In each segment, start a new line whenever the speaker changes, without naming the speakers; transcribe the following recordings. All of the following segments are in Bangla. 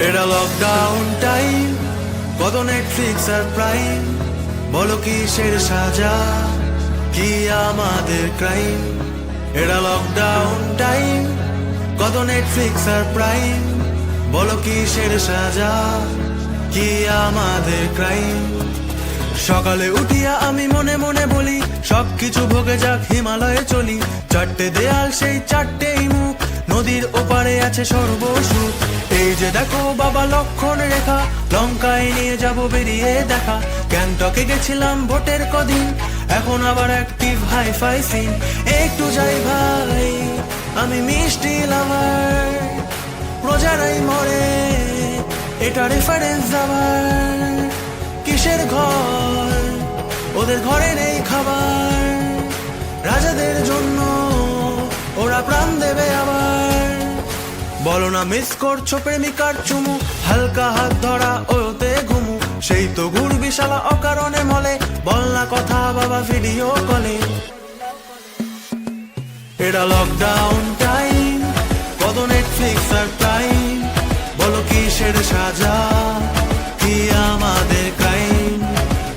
এটা লকডাউন টাইম, কত নেটফ্লিক্স আর প্রাইম, বলো কিসের সাজা, কি আমাদের ক্রাইম। এটা লকডাউন টাইম, কত নেটফ্লিক্স আর প্রাইম, বলো কিসের সাজা, কি আমাদের ক্রাইম। সকালে উঠিয়া আমি মনে মনে বলি সবকিছু ভোগে যাক, হিমালয়ে চলি। চারটে দেয়াল সেই চারটেই মুখ, নদীর ওপারে আছে সর্বসুখ। এই যে দেখো বাবা লক্ষণ রেখা, লঙ্কায় নিয়ে যাব বেরিয়ে দেখা। গ্যাংটকে গেছিলাম ভোটের কদিন, এখন আবার অ্যাক্টিভ হাইফাই সিন। একটু যাই ভাই আমি মিষ্টি লাভার, প্রজারাই মরে এটা রেফারেন্স আবার। কিসের ঘর, ওদের ঘরে নেই খাবার, রাজাদের জন্য ওরা প্রাণ দেবে আবার। বলো না মিস করছো প্রেমিকার চুমু, হালকা হাত ধরা ওতে ঘুমু। সেই তো ঘুরবি শালা অকারণে মলে, বল না কথা বাবা ভিডিও কলে। এটা লকডাউন টাইম, কত নেটফ্লিক্স আর প্রাইম, বলো কিসের সাজা, কি আমাদের ক্রাইম।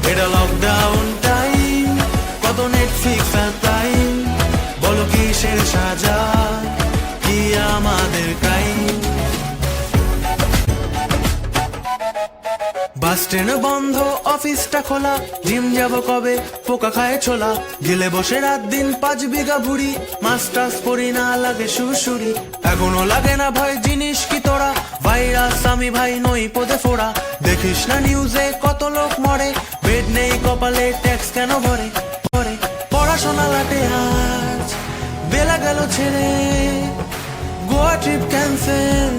এটা লকডাউন টাইম, কত নেটফ্লিক্স আর প্রাইম, বলো কিসের সাজা, কি আমাদের ক্রাইম। বাস ট্রেন বন্ধ, অফিসটা খোলা, জিম যাব কবে, পোকা খায় ছোলা। গেলে বসে রাত দিন 5 বিঘা ভুড়ি, মাস্টার্স পড়ি না লাগে সুরসুরি। এখনো লাগে না ভয়, জিনিস কি তোরা, ভাইরাস আমি ভাই নই পদে ফোড়া। দেখিস না নিউজে কত লোক মরে, বেড নেই কপালে ট্যাক্স কেন ভরে। পড়াশোনা লাটে আজ বেলা গেল ছেড়ে, গোয়া ট্রিপ ক্যান্সেল,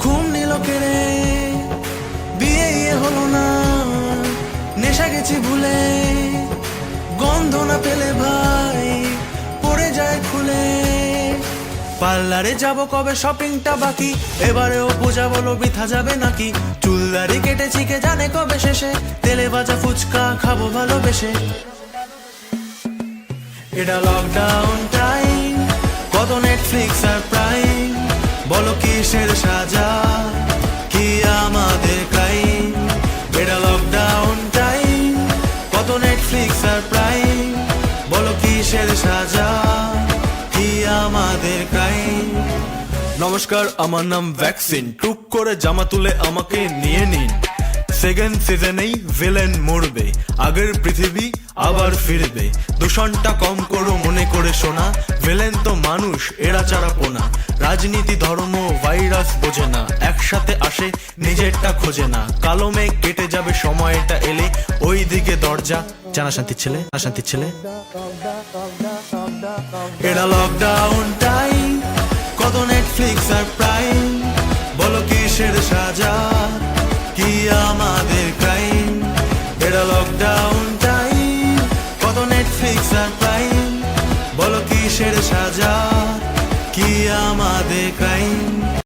ঘুম নিল কেড়ে। বিয়ে হলো না, নেশা গেছি ভুলে, গন্ধ না পেলে ভাই পড়ে যায় খুলে। পার্লারে যাব কবে, শপিংটা বাকি, এবারেও পূজা বলো বৃথা যাবে নাকি। চুলদারি কেটেছি কে জানে কবে শেষে, তেলে ভাজা ফুচকা খাবো ভালোবেসে। এটা লকডাউন টাইম, কত নেটফ্লিক্স আর প্রাইম, বলো কিসের সাজা, কি আমাদের ক্রাইম। এটা লকডাউন টাইম, কত নেটফ্লিক্স আর প্রাইম, বলো কিসের সাজা, কি আমাদের ক্রাইম। নমস্কার, আমার নাম ভ্যাকসিন, টুক করে জামা তুলে আমাকে নিয়ে নিন। সেকেন্ড সিজনেই ভিলেন মরবে, আগের পৃথিবী আবার ফিরবে। দূষণটা কম করো মনে করে শোনা, ভিলেন তো মানুষ এরা চারা পোনা। রাজনীতি ধর্ম ভাইরাস বোঝে না, একসাথে আসে নিজেরটা খোঁজে না। কালো মেঘ কেটে যাবে সময়টা এলে, ওই দিকে দরজা জানা শান্তির ছেলে, শান্তির ছেলে। এটা লকডাউন টাইম, কত নেটফ্লিক্স আর প্রাইম, বলো কিসের সাজা, কি আমাদের